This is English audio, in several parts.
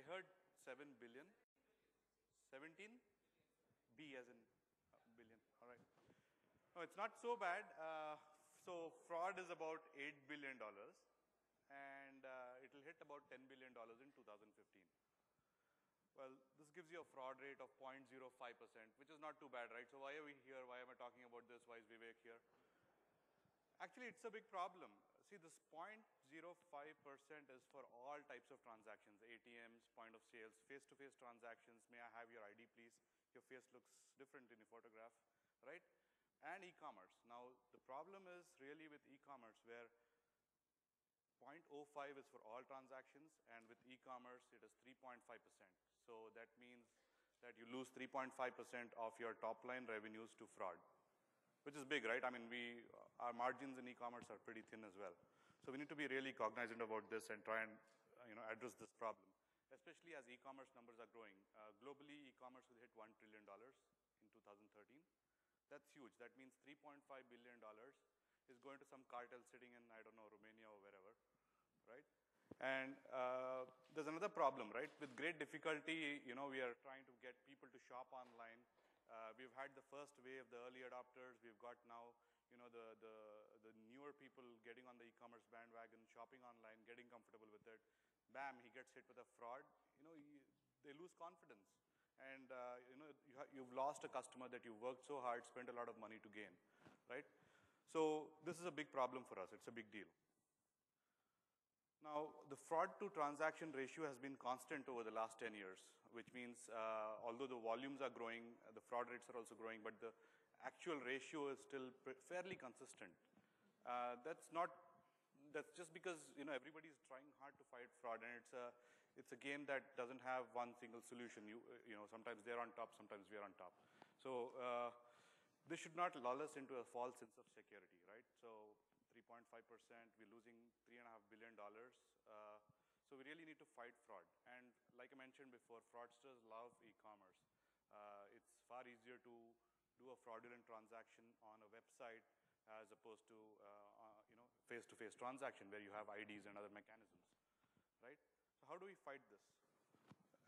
heard 7 billion. 17? B as in billion. All right. No, it's not so bad. So fraud is about $8 billion, and it will hit about $10 billion in 2015. Well, this gives you a fraud rate of 0.05%, which is not too bad, right? So why are we here? Why am I talking about this? Why is Vivek here? Actually, it's a big problem. See, this 0.05% is for all types of transactions, ATMs, point of sales, face-to-face transactions. May I have your ID, please? Your face looks different in your photograph, right? And e-commerce. Now, the problem is really with e-commerce, where 0.05 is for all transactions, and with e-commerce, it is 3.5%. So that means that you lose 3.5% of your top-line revenues to fraud, which is big, right? I mean, our margins in e-commerce are pretty thin as well. So we need to be really cognizant about this and try and address this problem, especially as e-commerce numbers are growing. Globally, e-commerce will hit $1 trillion in 2013. That's huge. That means $3.5 billion is going to some cartel sitting in, I don't know, Romania or wherever, right? And there's another problem, right? With great difficulty, we are trying to get people to shop online. We've had the first wave, the early adopters. We've got now, the newer people getting on the e-commerce bandwagon, shopping online, getting comfortable with it. Bam, he gets hit with a fraud. They lose confidence. And, you've lost a customer that you worked so hard, spent a lot of money to gain, right? So this is a big problem for us. It's a big deal. Now, the fraud to transaction ratio has been constant over the last 10 years, which means although the volumes are growing, the fraud rates are also growing, but the actual ratio is still fairly consistent. That's just because everybody is trying hard to fight fraud, and it's a game that doesn't have one single solution. Sometimes they're on top, sometimes we're on top. So this should not lull us into a false sense of security, right? So 3.5%, we're losing $3.5 billion. So we really need to fight fraud. And like I mentioned before, fraudsters love e-commerce. It's far easier to do a fraudulent transaction on a website as opposed to face-to-face transaction where you have IDs and other mechanisms, right? So how do we fight this?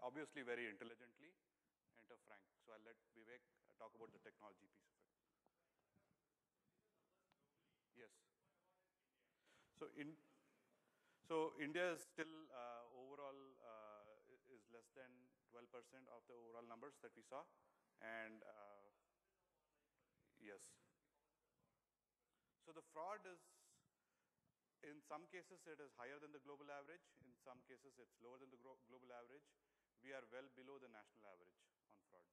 Obviously, very intelligently. Enter Frank. So I'll let Vivek talk about the technology piece of it. Yes. So India is still overall is less than 12% of the overall numbers that we saw, and yes. So the fraud is, in some cases, it is higher than the global average. In some cases, it's lower than the global average. We are well below the national average on fraud.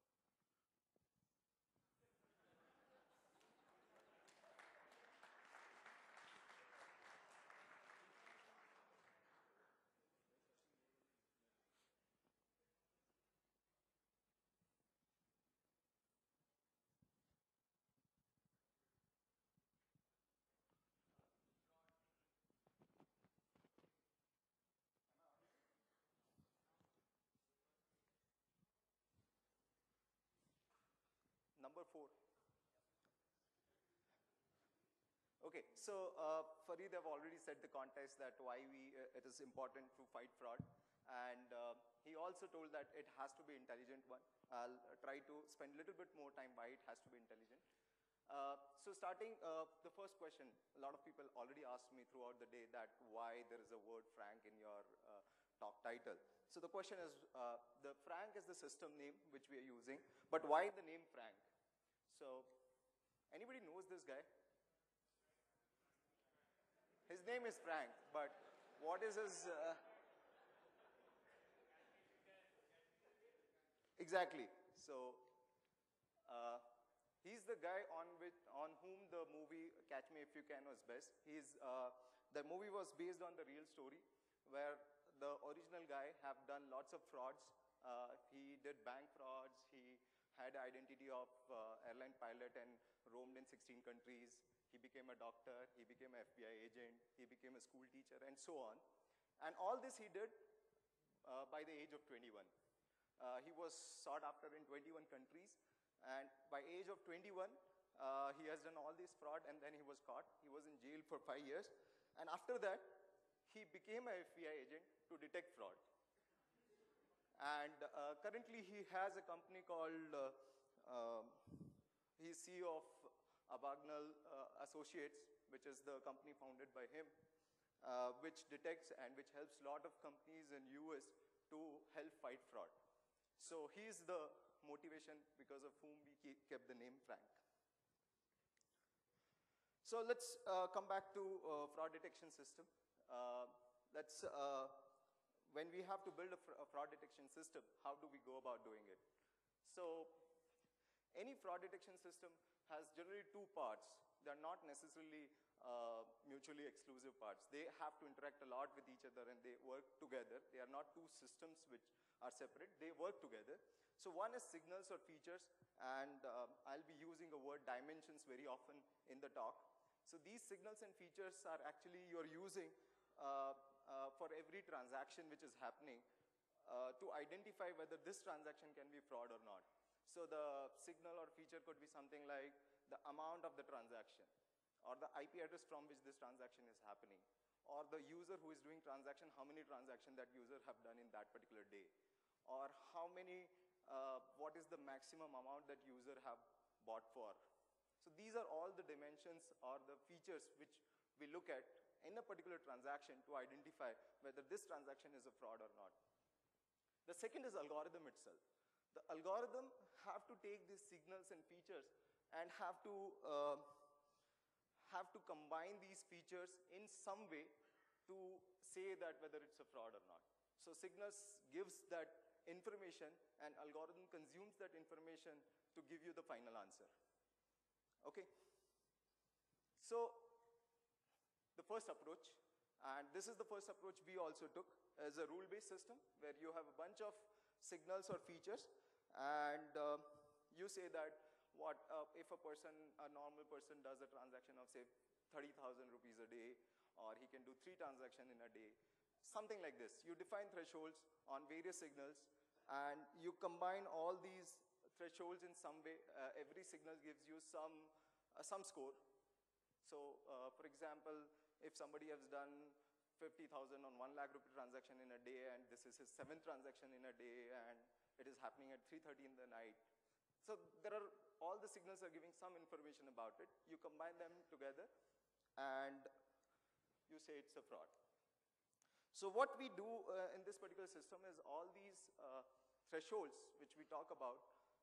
Number 4. Okay, so Fareed have already said the context that why it is important to fight fraud, and he also told that it has to be intelligent one. I'll try to spend a little bit more time why it has to be intelligent. So starting the first question, a lot of people already asked me throughout the day that why there is a word Frank in your talk title. So the question is, the Frank is the system name which we are using, but why the name Frank? So anybody knows this guy? His name is Frank, but what is his... Exactly. So he's the guy on whom the movie Catch Me If You Can was based. The movie was based on the real story where the original guy have done lots of frauds. He did bank frauds. He had identity of airline pilot and roamed in 16 countries. He became a doctor. He became an FBI agent. He became a school teacher, and so on. And all this he did by the age of 21. He was sought after in 21 countries. And by age of 21, he has done all this fraud, and then he was caught. He was in jail for 5 years. And after that, he became an FBI agent to detect fraud. And currently he has a company called, he's CEO of Abagnale Associates, which is the company founded by him, which detects and which helps a lot of companies in US to help fight fraud. So he's the motivation because of whom we kept the name Frank. So let's come back to fraud detection system. When we have to build a fraud detection system, how do we go about doing it? So any fraud detection system has generally two parts. They're not necessarily mutually exclusive parts. They have to interact a lot with each other and they work together. They are not two systems which are separate. They work together. So one is signals or features, and I'll be using the word dimensions very often in the talk. So these signals and features are actually you're using for every transaction which is happening to identify whether this transaction can be fraud or not. So the signal or feature could be something like the amount of the transaction, or the IP address from which this transaction is happening, or the user who is doing transaction, how many transactions that user have done in that particular day, or how many, what is the maximum amount that user have bought for. So these are all the dimensions or the features which we look at in a particular transaction to identify whether this transaction is a fraud or not. The second is algorithm itself. The algorithm have to take these signals and features and have to combine these features in some way to say that whether it's a fraud or not. So signals gives that information and algorithm consumes that information to give you the final answer. Okay? So the first approach, and this is the first approach we also took, is a rule-based system where you have a bunch of signals or features, and you say that if a normal person does a transaction of say 30,000 rupees a day, or he can do 3 transactions in a day, something like this. You define thresholds on various signals, and you combine all these thresholds in some way. Every signal gives you some score. So for example, if somebody has done 50,000 on 1 lakh rupee transaction in a day, and this is his 7th transaction in a day, and it is happening at 3:30 in the night. So all the signals are giving some information about it. You combine them together, and you say it's a fraud. So what we do in this particular system is all these thresholds which we talk about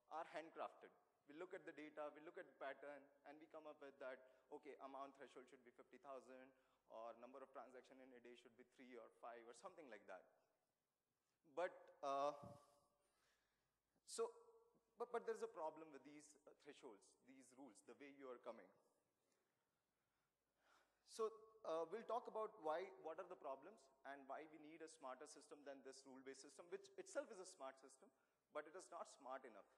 are handcrafted. We look at the data, we look at the pattern, and we come up with that, okay, amount threshold should be 50,000, or number of transactions in a day should be 3 or 5 or something like that. But there's a problem with these thresholds, these rules, the way you are coming. So we'll talk about what are the problems and why we need a smarter system than this rule-based system, which itself is a smart system, but it is not smart enough.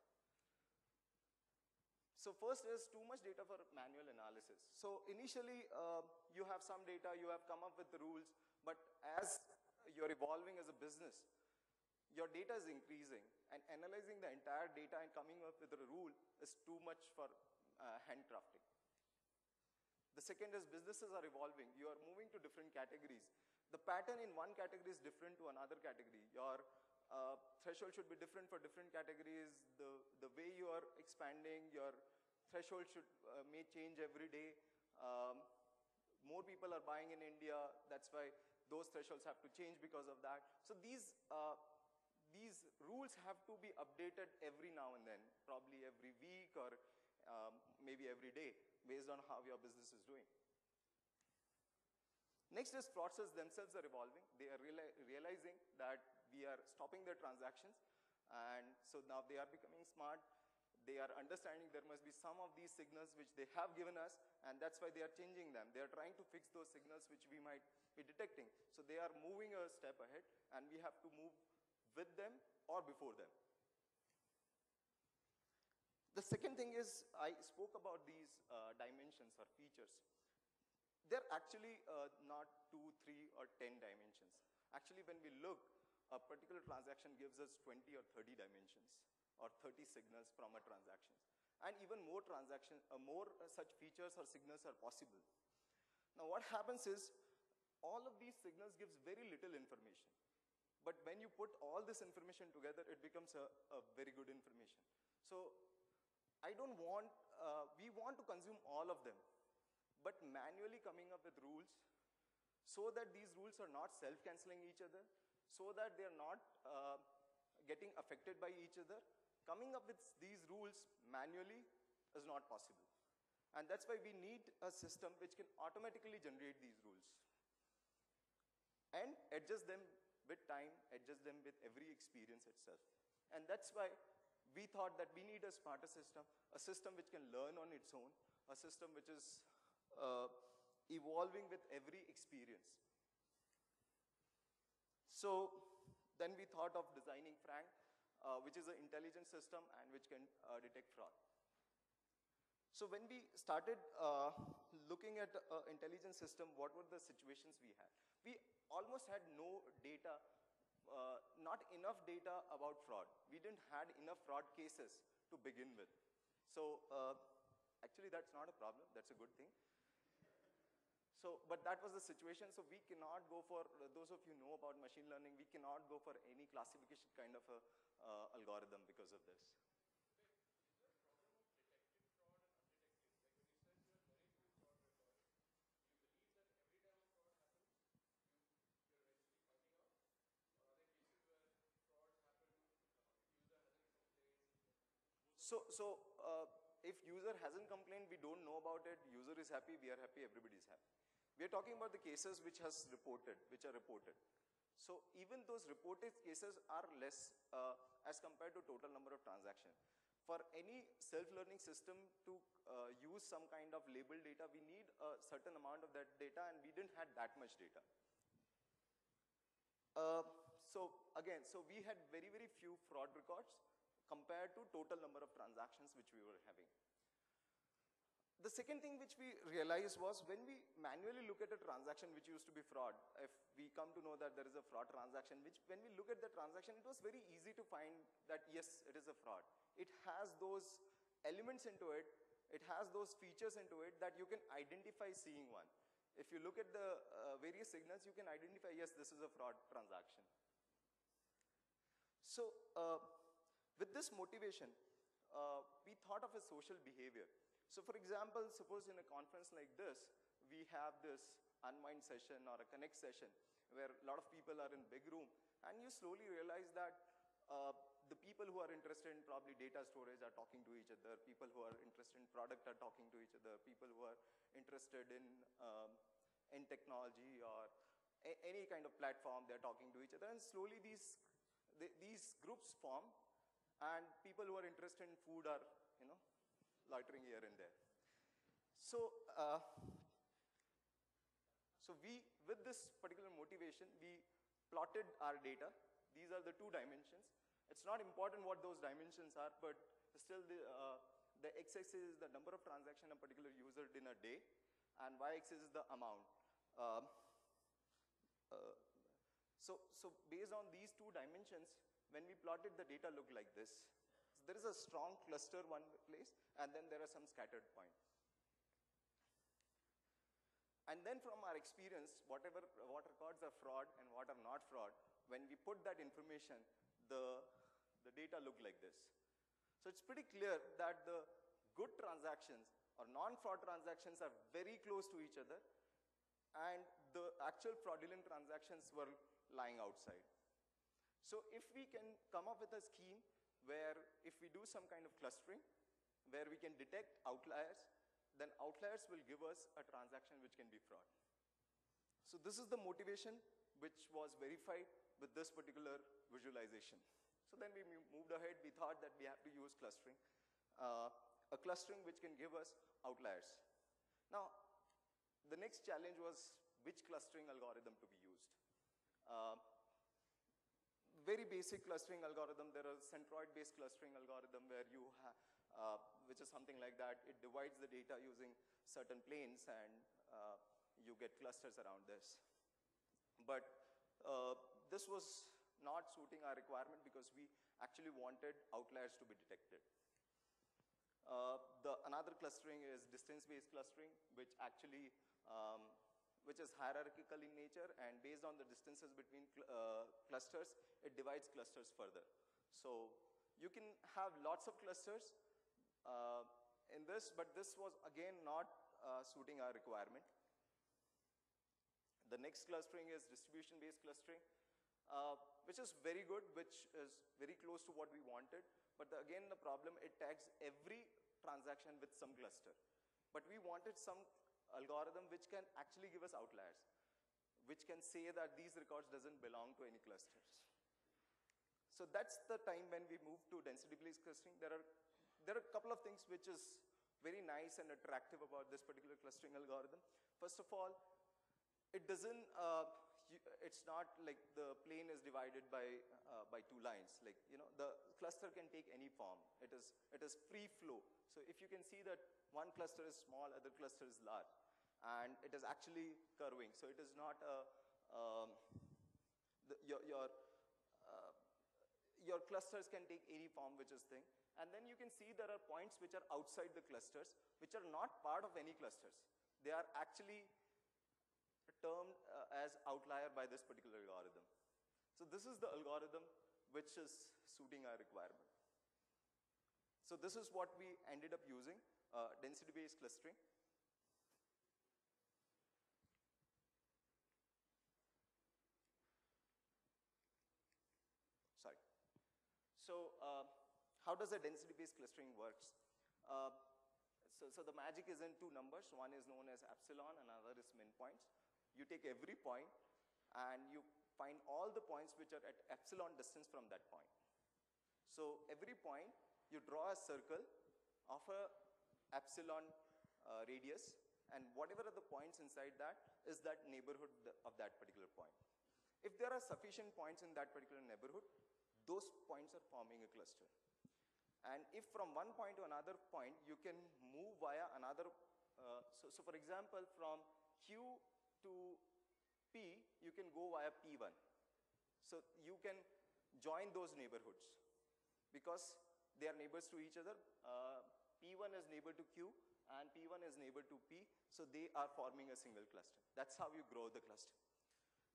So first is too much data for manual analysis. So initially, you have some data, you have come up with the rules, but as you're evolving as a business, your data is increasing, and analyzing the entire data and coming up with a rule is too much for handcrafting. The second is businesses are evolving. You are moving to different categories. The pattern in one category is different to another category. Your threshold should be different for different categories. The way you are expanding, your threshold may change every day. More people are buying in India. That's why those thresholds have to change because of that. So these rules have to be updated every now and then, probably every week or maybe every day, based on how your business is doing. Next is fraudsters themselves are evolving. They are realizing that we are stopping their transactions, and so now they are becoming smart. They are understanding there must be some of these signals which they have given us, and that's why they are changing them. They are trying to fix those signals which we might be detecting. So they are moving a step ahead, and we have to move with them or before them. The second thing is, I spoke about these dimensions or features. They're actually not 2, 3, or 10 dimensions. Actually, when we look, a particular transaction gives us 20 or 30 dimensions, or 30 signals from a transaction. And even more such features or signals are possible. Now what happens is, all of these signals gives very little information. But when you put all this information together, it becomes a very good information. So I don't want, we want to consume all of them, but manually coming up with rules so that these rules are not self-canceling each other, so that they are not getting affected by each other. Coming up with these rules manually is not possible. And that's why we need a system which can automatically generate these rules and adjust them with time, adjust them with every experience itself. And that's why we thought that we need a smarter system, a system which can learn on its own, a system which is evolving with every experience. So then we thought of designing Frank, which is an intelligent system and which can detect fraud. So when we started looking at an intelligent system, what were the situations we had? We almost had no data, not enough data about fraud. We didn't have enough fraud cases to begin with. So actually that's not a problem, that's a good thing. So, but that was the situation, so we cannot go for, those of you know about machine learning, we cannot go for any classification kind of a, algorithm because of this. If user hasn't complained, we don't know about it, user is happy, we are happy, everybody is happy. We are talking about the cases which are reported. So even those reported cases are less as compared to total number of transactions. For any self-learning system to use some kind of label data, we need a certain amount of that data, and we didn't have that much data. So we had very, very few fraud records compared to total number of transactions which we were having. The second thing which we realized was when we manually look at a transaction which used to be fraud, if we come to know that there is a fraud transaction, which when we look at the transaction, it was very easy to find that yes, it is a fraud. It has those elements into it, it has those features into it that you can identify seeing one. If you look at the various signals, you can identify, yes, this is a fraud transaction. So with this motivation, we thought of a social behavior. So for example, suppose in a conference like this, we have this unwind session or a connect session where a lot of people are in big room, and you slowly realize that the people who are interested in probably data storage are talking to each other, people who are interested in product are talking to each other, people who are interested in technology or any kind of platform, they're talking to each other, and slowly these groups form, and people who are interested in food are, loitering here and there. So, with this particular motivation, we plotted our data. These are the two dimensions. It's not important what those dimensions are, but still the x-axis is the number of transactions a particular user did in a day, and y-axis is the amount. So based on these two dimensions, when we plotted, the data looked like this. So there is a strong cluster one place, and then there are some scattered points. And then from our experience, what records are fraud and what are not fraud, when we put that information, the data look like this. So it's pretty clear that the good transactions or non-fraud transactions are very close to each other, and the actual fraudulent transactions were lying outside. So if we can come up with a scheme where if we do some kind of clustering, where we can detect outliers, then outliers will give us a transaction which can be fraud. So this is the motivation which was verified with this particular visualization. So then we moved ahead, we thought that we have to use clustering, a clustering which can give us outliers. Now, the next challenge was which clustering algorithm to be used. Very basic clustering algorithm, there are centroid-based clustering algorithm where you have, which is something like that. It divides the data using certain planes, and you get clusters around this. But this was not suiting our requirement because we actually wanted outliers to be detected. Another clustering is distance-based clustering, which actually which is hierarchical in nature, and based on the distances between clusters, it divides clusters further. So you can have lots of clusters in this, but this was again not suiting our requirement. The next clustering is distribution-based clustering, which is very good, which is very close to what we wanted. But again, the problem, it tags every transaction with some cluster. But we wanted some algorithm which can actually give us outliers, which can say that these records doesn't belong to any clusters. So that's the time when we moved to density-based clustering. There are a couple of things which is very nice and attractive about this particular clustering algorithm. First of all, it doesn't, it's not like the plane is divided by two lines. Like, you know, the cluster can take any form. It is free flow. So if you can see that one cluster is small, other cluster is large, and it is actually curving. So it is not your clusters can take any form which is thing. And then you can see there are points which are outside the clusters, which are not part of any clusters. They are actually termed as outlier by this particular algorithm. So this is the algorithm which is suiting our requirement. So this is what we ended up using, density-based clustering. Sorry. So how does a density-based clustering works? So the magic is in two numbers. One is known as epsilon, another is min points. You take every point and you find all the points which are at epsilon distance from that point. So every point, you draw a circle of a epsilon radius, and whatever are the points inside that is that neighborhood of that particular point. If there are sufficient points in that particular neighborhood, those points are forming a cluster. And if from one point to another point, you can move via another, so for example, from Q to P, you can go via P1. So you can join those neighborhoods because they are neighbors to each other. P1 is neighbor to Q and P1 is neighbor to P, so they are forming a single cluster. That's how you grow the cluster.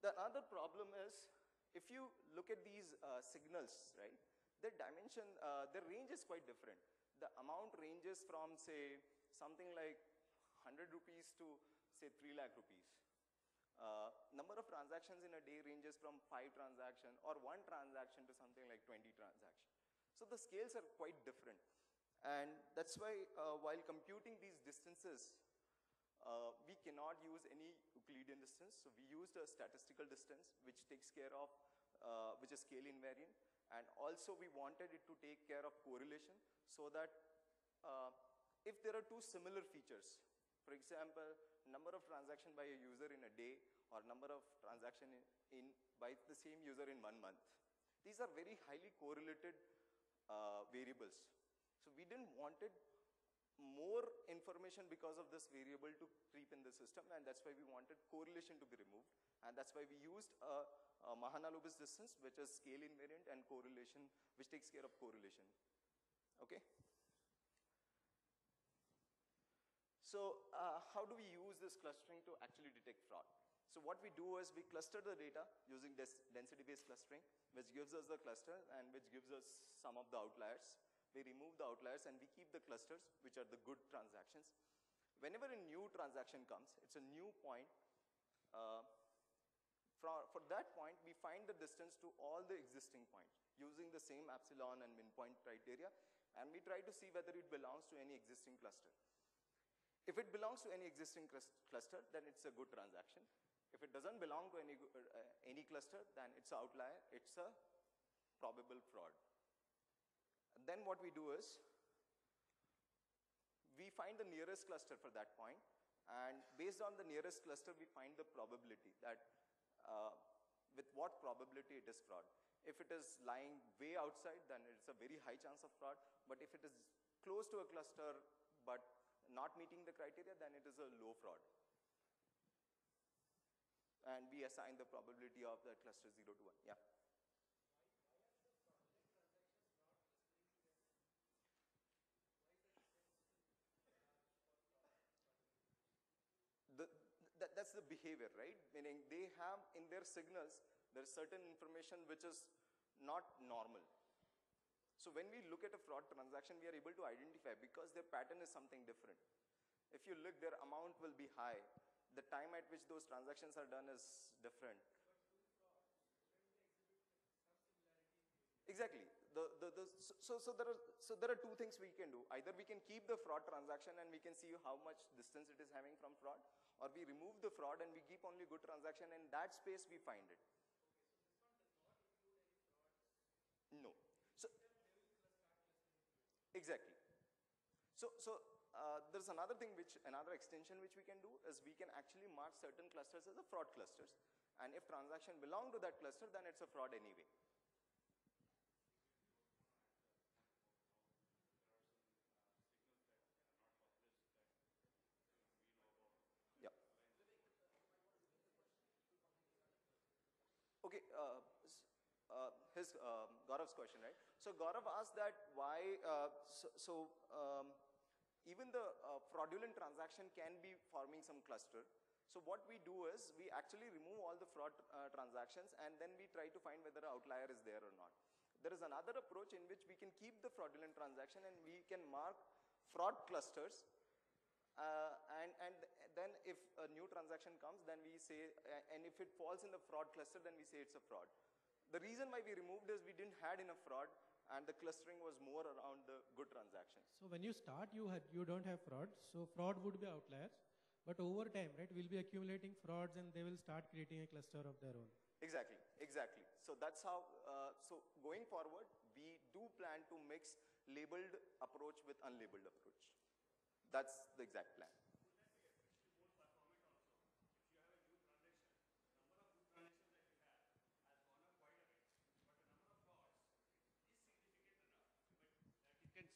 The other problem is, if you look at these signals, right, their dimension, their range is quite different. The amount ranges from, say, something like 100 rupees to, say, 3 lakh rupees. Number of transactions in a day ranges from 5 transactions or 1 transaction to something like 20 transactions. So the scales are quite different. And that's why while computing these distances, we cannot use any Euclidean distance. So we used a statistical distance, which takes care of, which is scale invariant. And also we wanted it to take care of correlation so that if there are two similar features, for example, number of transactions by a user in a day or number of transactions by the same user in 1 month, these are very highly correlated variables. So we didn't wanted more information because of this variable to creep in the system, and that's why we wanted correlation to be removed. And that's why we used a Mahalanobis distance, which is scale invariant, and correlation, which takes care of correlation. Okay? So how do we use this clustering to actually detect fraud? So what we do is we cluster the data using this density-based clustering, which gives us the cluster and which gives us some of the outliers. We remove the outliers and we keep the clusters, which are the good transactions. Whenever a new transaction comes, it's a new point. For that point, we find the distance to all the existing points using the same epsilon and min point criteria, and we try to see whether it belongs to any existing cluster. If it belongs to any existing cluster, then it's a good transaction. If it doesn't belong to any cluster, then it's an outlier, it's a probable fraud. And then what we do is, we find the nearest cluster for that point, and based on the nearest cluster, we find the probability that with what probability it is fraud. If it is lying way outside, then it's a very high chance of fraud. But if it is close to a cluster but not meeting the criteria, then it is a low fraud. And we assign the probability of that cluster 0 to 1. Yeah. that's the behavior, right? Meaning they have in their signals, there's certain information which is not normal. So when we look at a fraud transaction, we are able to identify because their pattern is something different. If you look, their amount will be high. The time at which those transactions are done is different. Exactly. So there are two things we can do. Either we can keep the fraud transaction and we can see how much distance it is having from fraud, or we remove the fraud and we keep only good transaction, and that space we find it. No. So exactly. There's another thing another extension which we can do is we can actually mark certain clusters as a fraud clusters. And if transaction belong to that cluster, then it's a fraud anyway. Yeah. Okay. His Gaurav's question, right? So Gaurav asked that why. Even the fraudulent transaction can be forming some cluster. So what we do is we actually remove all the fraud transactions and then we try to find whether an outlier is there or not. There is another approach in which we can keep the fraudulent transaction and we can mark fraud clusters. And then if a new transaction comes, then we say, and if it falls in the fraud cluster, then we say it's a fraud. The reason why we removed is we didn't had enough fraud, and the clustering was more around the good transactions. So when you start, you don't have fraud. So fraud would be outliers, but over time, right, we'll be accumulating frauds, and they will start creating a cluster of their own. Exactly. So that's how. So going forward, we do plan to mix labeled approach with unlabeled approach. That's the exact plan.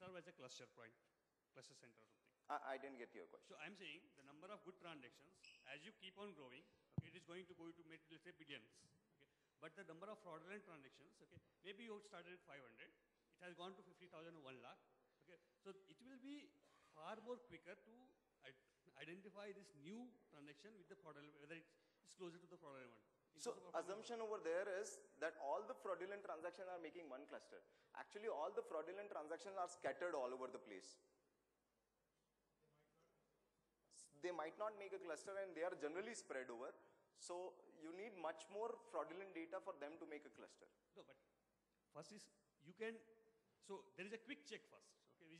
Serve as a cluster point, cluster center or something. I didn't get your question. So I'm saying the number of good transactions, as you keep on growing, okay, it is going to make, let's say, billions. Okay, but the number of fraudulent transactions, okay, maybe you started at 500, it has gone to 50,000 or 1 lakh. Okay, so it will be far more quicker to identify this new transaction with the fraudulent, whether it's closer to the fraudulent one. So assumption over there is that all the fraudulent transactions are making one cluster. Actually, all the fraudulent transactions are scattered all over the place. They might not make a cluster and they are generally spread over. So you need much more fraudulent data for them to make a cluster. No, but first is you can, so there is a quick check first, okay,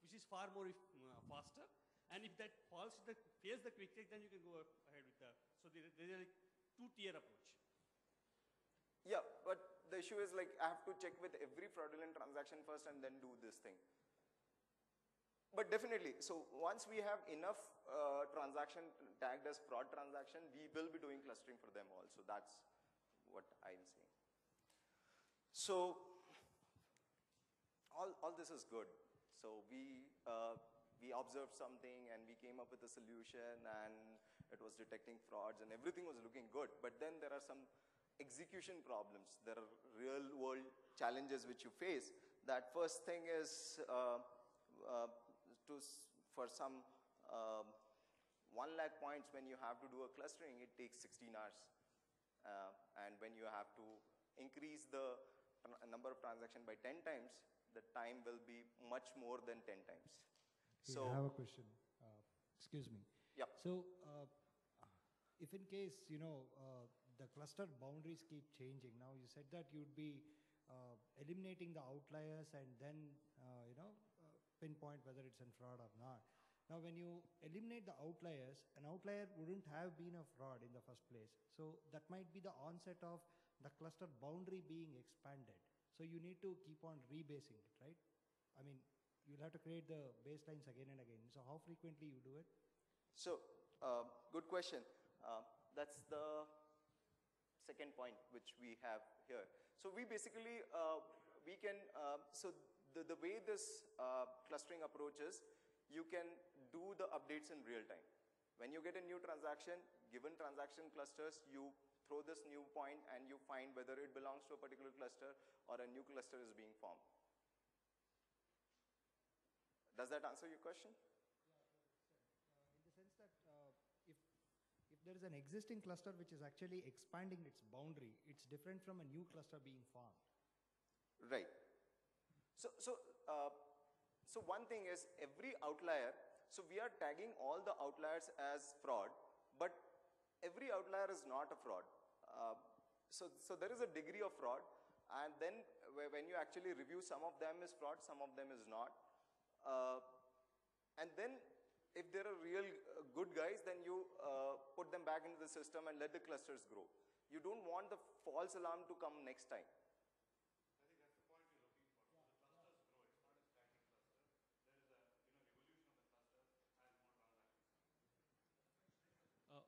which is far more faster. And if that fails the quick check, then you can go ahead with the, so there is a two-tier approach. Yeah, but the issue is like I have to check with every fraudulent transaction first and then do this thing. But definitely, so once we have enough transaction tagged as fraud transaction, we will be doing clustering for them also. That's what I'm saying. So all this is good. So we observed something and we came up with a solution and it was detecting frauds and everything was looking good. But then there are some execution problems. There are real world challenges which you face. That first thing is for some 1 lakh points, when you have to do a clustering, it takes 16 hours. And when you have to increase the number of transactions by 10 times, the time will be much more than 10 times. So I have a question. Excuse me. Yeah. So if in case, the cluster boundaries keep changing. Now you said that you'd be eliminating the outliers and then, pinpoint whether it's in fraud or not. Now when you eliminate the outliers, an outlier wouldn't have been a fraud in the first place. So that might be the onset of the cluster boundary being expanded. So you need to keep on rebasing it, right? I mean, you'll have to create the baselines again and again. So how frequently you do it? So, good question. That's the second point which we have here. So we basically, we can, so the way this clustering approach is, you can do the updates in real time. When you get a new transaction, given transaction clusters, you throw this new point and you find whether it belongs to a particular cluster or a new cluster is being formed. Does that answer your question? Yeah, in the sense that if there is an existing cluster which is actually expanding its boundary, it's different from a new cluster being formed. Right. So one thing is every outlier, so we are tagging all the outliers as fraud, but every outlier is not a fraud. So there is a degree of fraud, and then when you actually review, some of them is fraud, some of them is not. And then if there are real good guys, then you put them back into the system and let the clusters grow. You don't want the false alarm to come next time.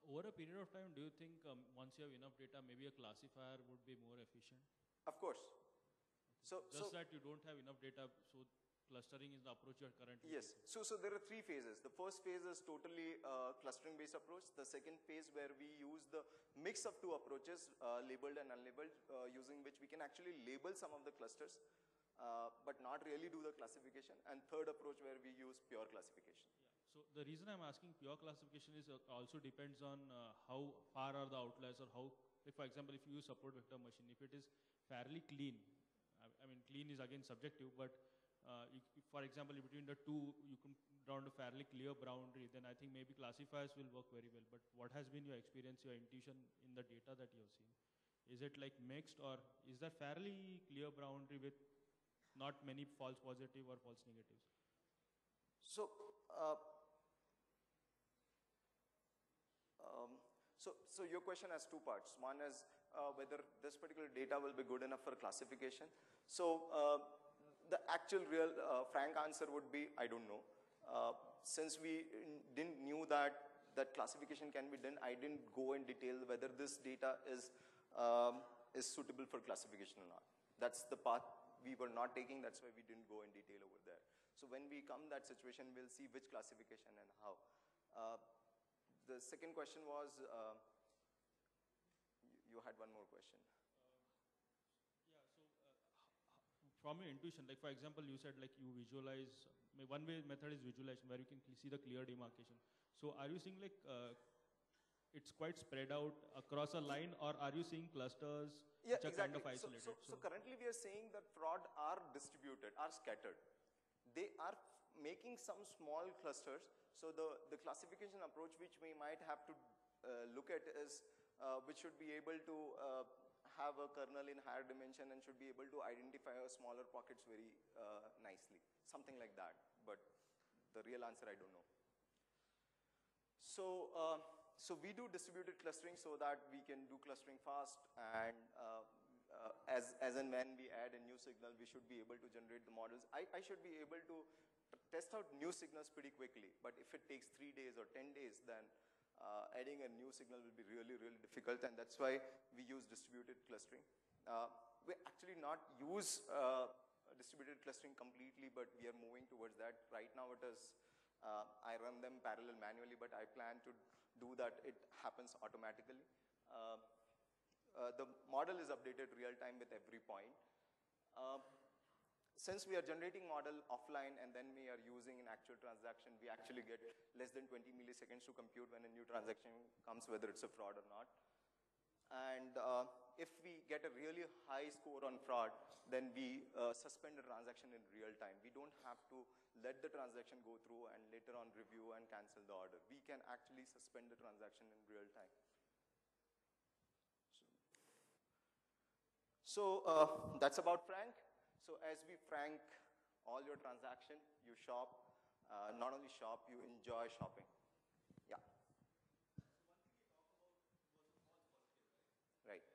Over a period of time, do you think once you have enough data, maybe a classifier would be more efficient? Of course. So that you don't have enough data, so clustering is the approach you are currently yes. taking. So there are three phases. The first phase is totally clustering-based approach. The second phase where we use the mix of two approaches, labeled and unlabeled, using which we can actually label some of the clusters, but not really do the classification. And third approach where we use pure classification. So the reason I'm asking pure classification is also depends on how far are the outliers, or how, like for example, if you use support vector machine, if it is fairly clean, I mean clean is again subjective, but if, for example, between the two you can draw a fairly clear boundary, then I think maybe classifiers will work very well. But what has been your experience, your intuition in the data that you have seen? Is it like mixed, or is there fairly clear boundary with not many false positive or false negatives? So your question has two parts. One is whether this particular data will be good enough for classification. So the actual real frank answer would be, I don't know. Since we didn't knew that classification can be done, I didn't go in detail whether this data is suitable for classification or not. That's the path we were not taking. That's why we didn't go in detail over there. So when we come that situation, we'll see which classification and how. The second question was, you had one more question. From your intuition, like for example, you said like you visualize, one way method is visualization where you can see the clear demarcation. So are you seeing like it's quite spread out across a line, or are you seeing clusters which are kind of isolated? So currently we are saying that fraud are distributed, are scattered. They are making some small clusters. So the classification approach which we might have to look at is which should be able to have a kernel in higher dimension and should be able to identify smaller pockets very nicely. Something like that. But the real answer I don't know. So we do distributed clustering so that we can do clustering fast, and as and when we add a new signal, we should be able to generate the models. I should be able to test out new signals pretty quickly, but if it takes 3 days or 10 days, then adding a new signal will be really, really difficult, and that's why we use distributed clustering. We actually not use distributed clustering completely, but we are moving towards that. Right now it is, I run them parallel manually, but I plan to do that. It happens automatically. The model is updated real time with every point. Since we are generating model offline and then we are using an actual transaction, we actually get less than 20 milliseconds to compute when a new transaction comes, whether it's a fraud or not. And if we get a really high score on fraud, then we suspend the transaction in real time. We don't have to let the transaction go through and later on review and cancel the order. We can actually suspend the transaction in real time. So that's about Frank. So as we frank all your transaction, you shop, not only shop, you enjoy shopping. Yeah. Right.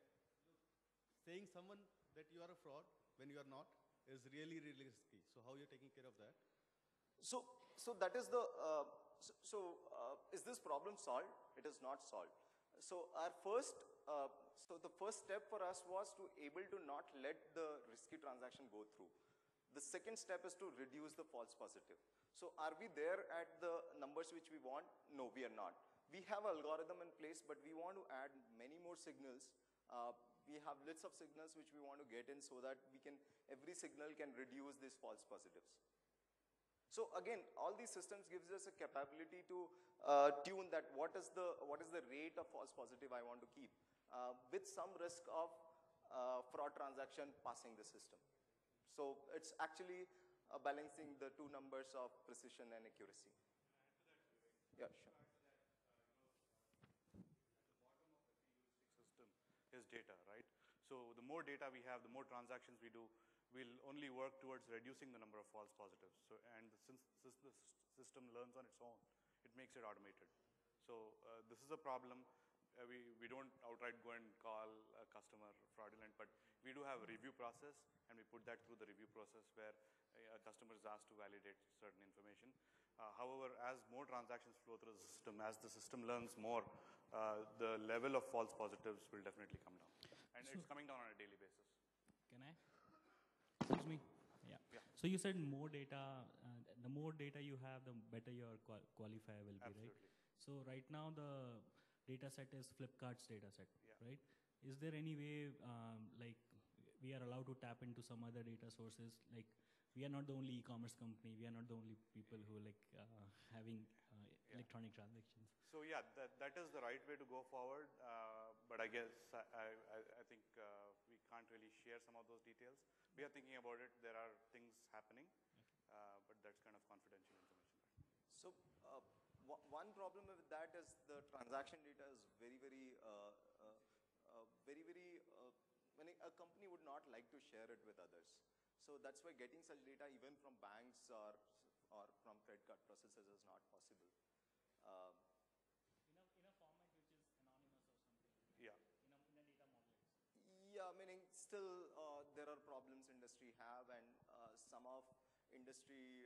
Saying someone that you are a fraud when you are not is really, really risky. So how are you taking care of that? So that is the, is this problem solved? It is not solved. So our first, the first step for us was to able to not let the risky transaction go through. The second step is to reduce the false positive. So are we there at the numbers which we want? No, we are not. We have an algorithm in place, but we want to add many more signals. We have lists of signals which we want to get in so that we can, every signal can reduce these false positives. So again, all these systems gives us a capability to tune that what is the rate of false positive I want to keep, with some risk of fraud transaction passing the system. So it's actually balancing the two numbers of precision and accuracy. Yeah, sure. System is data, right? So the more data we have, the more transactions we do, we'll only work towards reducing the number of false positives. So, and since the system learns on its own, it makes it automated. So this is a problem. We don't outright go and call a customer fraudulent, but we do have a review process, and we put that through the review process where a customer is asked to validate certain information. However, as more transactions flow through the system, as the system learns more, the level of false positives will definitely come down. And it's coming down on a daily basis. Can I? Excuse me? Yeah. So you said more data, the more data you have, the better your qualifier will be, Absolutely. right? So right now the data set is Flipkart's data set, Yeah. right? Is there any way, like, we are allowed to tap into some other data sources? Like, we are not the only e-commerce company. We are not the only people who like having electronic transactions. So yeah, that is the right way to go forward. But I guess I think we can't really share some of those details. We are thinking about it. There are things happening, but that's kind of confidential information. So one problem with that is the transaction data is when a company would not like to share it with others. So that's why getting such data even from banks or from credit card processors is not possible. In a format which is anonymous or something. Yeah. In a data model. Yeah, meaning still there are problems industry have, and some of industry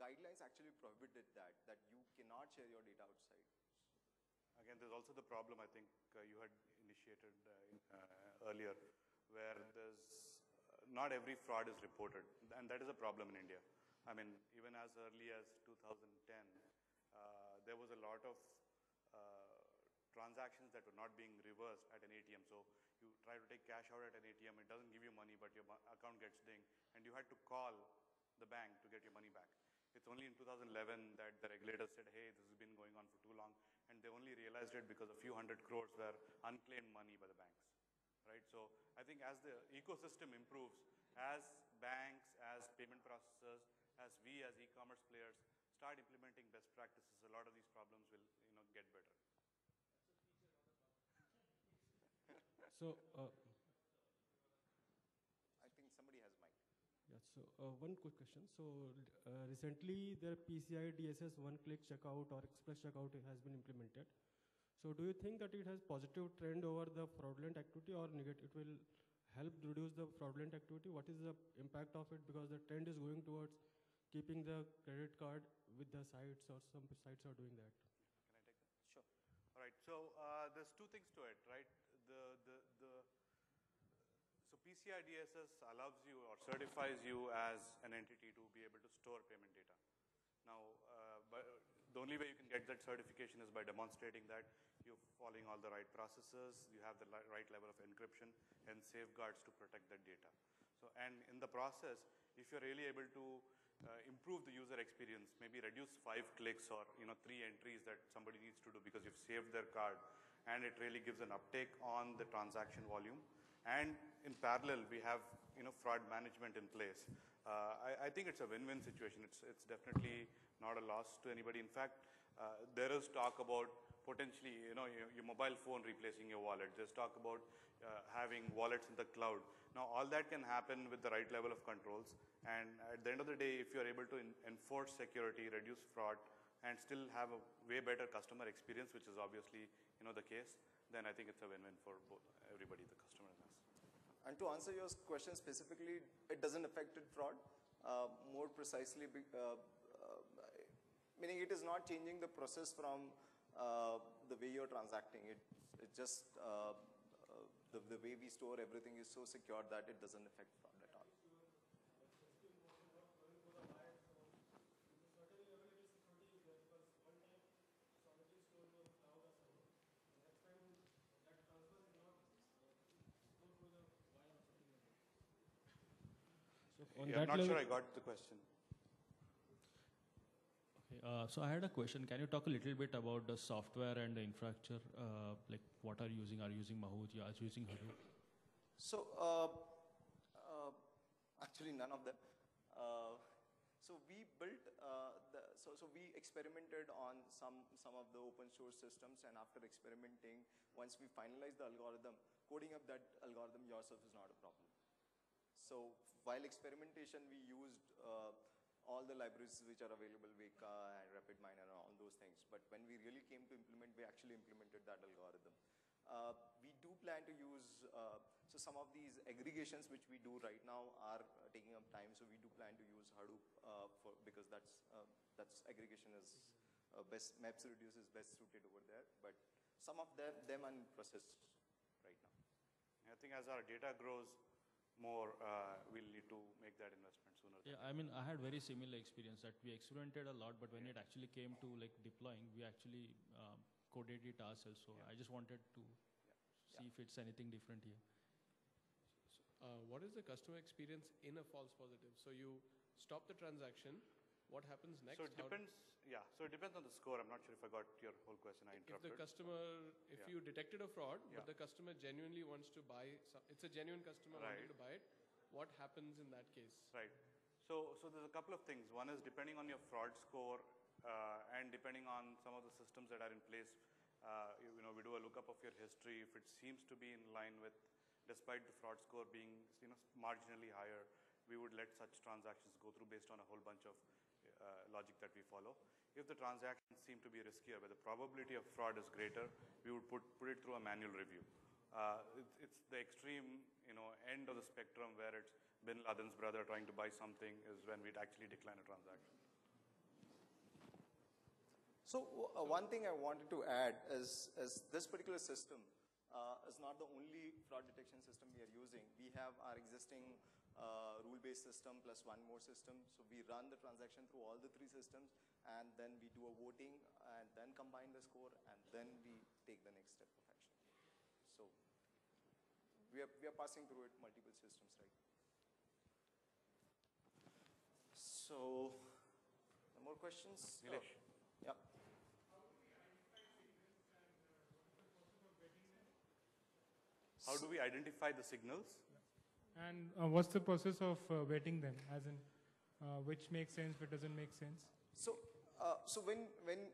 guidelines actually prohibited that you cannot share your data outside. Again, there's also the problem I think you had initiated earlier, where there's not every fraud is reported, and that is a problem in India. I mean, even as early as 2010, there was a lot of transactions that were not being reversed at an ATM. So you try to take cash out at an ATM, it doesn't give you money, but your account gets dinged, and you had to call the bank to get your money back. It's only in 2011 that the regulators said, hey, this has been going on for too long, and they only realized it because a few hundred crores were unclaimed money by the banks, right? So I think as the ecosystem improves, as banks, as payment processors, as we as e-commerce players start implementing best practices, a lot of these problems will get better. So, I think somebody has mic. yeah, so one quick question. So, recently the PCI DSS one-click checkout or express checkout has been implemented. So, do you think that it has positive trend over the fraudulent activity or negative? It will help reduce the fraudulent activity? What is the impact of it? Because the trend is going towards keeping the credit card with the sites, or some sites are doing that. Can I take that? Sure. All right, so there's two things to it, right? So PCI DSS allows you or certifies you as an entity to be able to store payment data. Now, the only way you can get that certification is by demonstrating that you're following all the right processes, you have the right level of encryption and safeguards to protect that data. So, and in the process, if you're really able to improve the user experience, maybe reduce 5 clicks or 3 entries that somebody needs to do because you've saved their card, and it really gives an uptake on the transaction volume. And in parallel, we have fraud management in place. I think it's a win-win situation. It's definitely not a loss to anybody. In fact, there is talk about potentially your mobile phone replacing your wallet. There's talk about having wallets in the cloud. Now, all that can happen with the right level of controls. And at the end of the day, if you're able to enforce security, reduce fraud, and still have a way better customer experience, which is obviously the case, then I think it's a win-win for both everybody, the customer and us. And to answer your question specifically, it doesn't affect fraud. More precisely, meaning it is not changing the process from the way you're transacting. It just the way we store everything is so secure that it doesn't affect fraud at all. On Yeah, I'm that not level, sure I got the question. Okay, so I had a question. Can you talk a little bit about the software and the infrastructure? Like what are you using? Are you using Mahout? Are you using Hadoop? So actually none of them. So we built so we experimented on some of the open source systems, and after experimenting, once we finalized the algorithm, coding up that algorithm yourself is not a problem. So while experimentation, we used all the libraries which are available, Veka and RapidMiner and all those things. But when we really came to implement, we actually implemented that algorithm. We do plan to use, so some of these aggregations which we do right now are taking up time, so we do plan to use Hadoop because that's aggregation is best, MapReduce is best suited over there, but some of them are in process right now. I think as our data grows more, we'll need to make that investment sooner. Yeah, I mean, I had very similar experience that we experimented a lot, but when it actually came to like deploying, we actually coded it ourselves. So I just wanted to see if it's anything different here. What is the customer experience in a false positive? So you stop the transaction. What happens next? So it depends. Yeah. So it depends on the score. I'm not sure if I got your whole question. I interrupted. If the customer, if you detected a fraud, but the customer genuinely wants to buy, it's a genuine customer wanting to buy it. What happens in that case? Right. So there's a couple of things. One is depending on your fraud score and depending on some of the systems that are in place. We do a lookup of your history. If it seems to be in line with, despite the fraud score being marginally higher, we would let such transactions go through based on a whole bunch of logic that we follow. If the transactions seem to be riskier, where the probability of fraud is greater, we would put it through a manual review. It's the extreme, end of the spectrum where it's Bin Laden's brother trying to buy something is when we'd actually decline a transaction. So one thing I wanted to add is this particular system is not the only fraud detection system we are using. We have our existing rule-based system plus one more system. So we run the transaction through all the three systems, and then we do a voting, and then combine the score, and then we take the next step of action. So we are passing through it multiple systems, right? So, no more questions? Nilesh? Yeah. How do we identify the signals? And what's the process of vetting them, as in which makes sense, which doesn't make sense? So when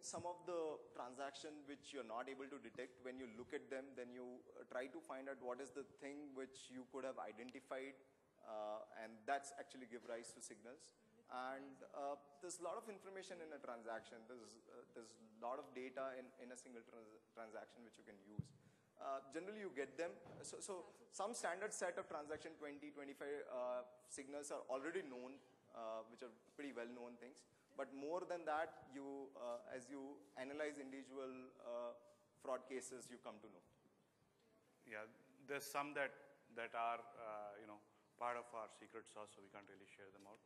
some of the transaction which you're not able to detect, when you look at them, then you try to find out what is the thing which you could have identified, and that's actually give rise to signals. And there's a lot of information in a transaction. There's a lot of data in a single transaction which you can use. Generally, you get them. So some standard set of transaction 20, 25 signals are already known, which are pretty well-known things. But more than that, as you analyze individual fraud cases, you come to know. Yeah, there's some that are part of our secret sauce, so we can't really share them out.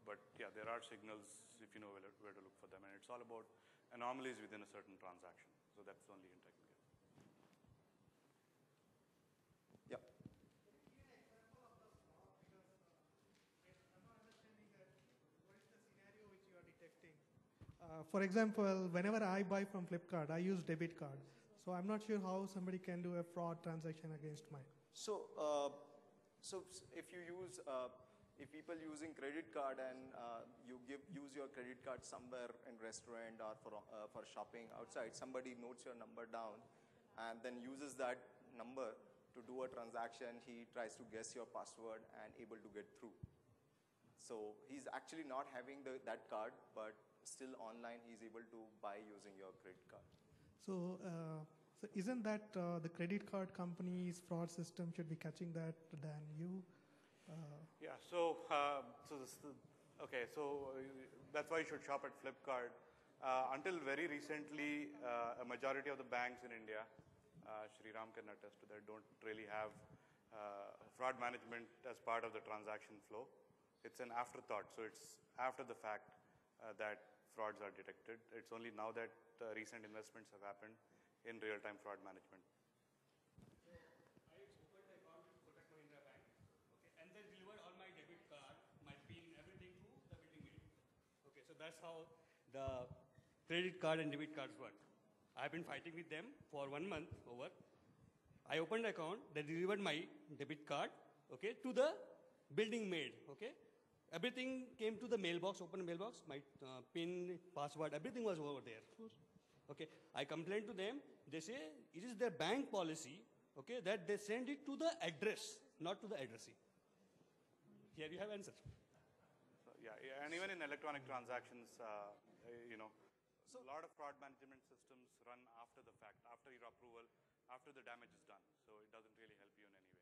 But yeah, there are signals if you know where to look for them, and it's all about anomalies within a certain transaction. So that's the only hint I can give. Yeah. For example, whenever I buy from Flipkart, I use debit card. So I'm not sure how somebody can do a fraud transaction against mine. So if you use, if people using credit card and you use your credit card somewhere in restaurant or for shopping outside, somebody notes your number down and then uses that number to do a transaction. He tries to guess your password and able to get through. So he's actually not having that card, but still online he's able to buy using your credit card. So isn't that the credit card company's fraud system should be catching that than you? Yeah, so that's why you should shop at Flipkart. Until very recently, a majority of the banks in India, Shriram can attest to that, don't really have fraud management as part of the transaction flow. It's an afterthought, so it's after the fact that frauds are detected. It's only now that recent investments have happened in real-time fraud management. I opened an account with Kotak Mahindra Bank, and they delivered all my debit card, my PIN, everything to the billing window. Okay, so So that's how the credit card and debit cards work. I've been fighting with them for 1 month over. I opened an account, they delivered my debit card, okay, to the building maid, okay. Everything came to the mailbox, open mailbox, my PIN, password, everything was over there. Okay, I complained to them, they say it is their bank policy, okay, that they send it to the address, not to the addressee. Here you have answer. So, yeah, and even in electronic transactions, you know, so a lot of fraud management systems run after the fact, after your approval, after the damage is done. So it doesn't really help you in any way.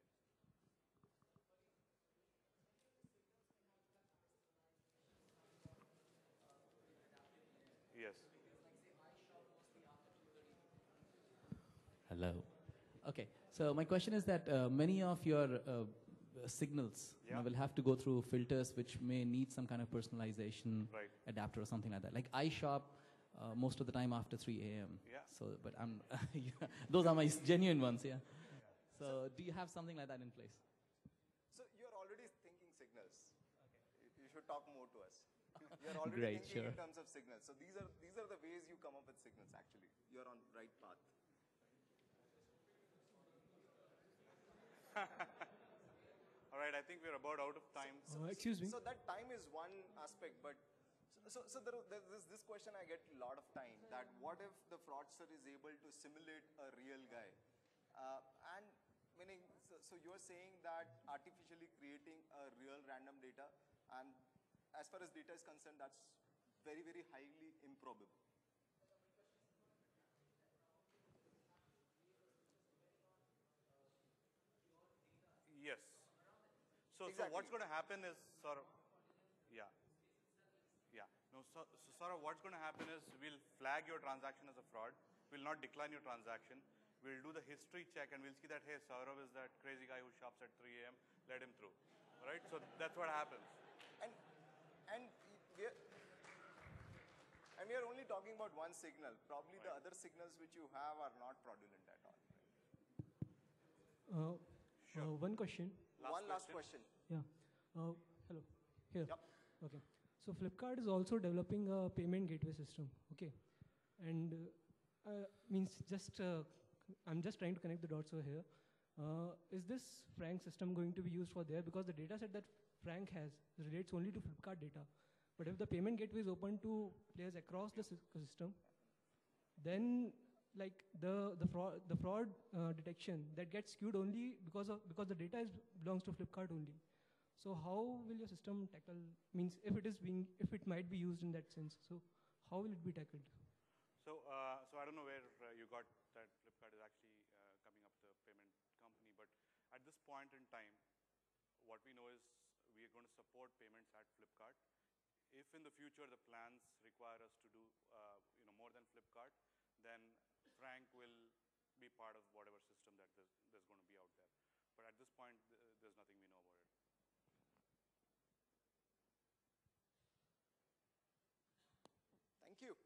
Yes. Hello. Okay, so my question is that many of your signals will have to go through filters which may need some kind of personalization adapter or something like that. Like I shop most of the time after 3 a.m. Yeah. So, but I'm, those are my genuine ones, yeah. So do you have something like that in place? So you're already thinking signals. Okay. You should talk more to us. You're already Great, thinking sure. in terms of signals. So these are the ways you come up with signals actually. You're on the right path. All right, I think we're about out of time. Excuse me. So that time is one aspect, but so there's this question I get a lot of time, that what if the fraudster is able to simulate a real guy? And meaning, so you're saying that artificially creating a real random data, and as far as data is concerned, that's very, very highly improbable. Yes. So what's going to happen is sort of, yeah. Yeah. No, so sort of what's going to happen is we'll flag your transaction as a fraud. We'll not decline your transaction. We'll do the history check and we'll see that, hey, Saurav is that crazy guy who shops at 3 a.m. Let him through. All right? So that's what happens. And we are only talking about one signal. Probably the other signals which you have are not fraudulent at all. One question. Last question. Yeah. Hello. Here. Yep. Okay. So Flipkart is also developing a payment gateway system. Okay. And I'm just trying to connect the dots over here. Is this Frank system going to be used for there? Because the data set that Frank has relates only to Flipkart data. But if the payment gateway is open to players across the system, then like the fraud detection that gets skewed only because the data belongs to Flipkart only. So how will your system tackle, if it might be used in that sense, so how will it be tackled? So I don't know where you got that Flipkart is actually coming up with a payment company, but at this point in time, what we know is we are going to support payments at Flipkart. If in the future the plans require us to do more than Flipkart, then Frank will be part of whatever system that there's going to be out there. But at this point, there's nothing we know about it. Thank you.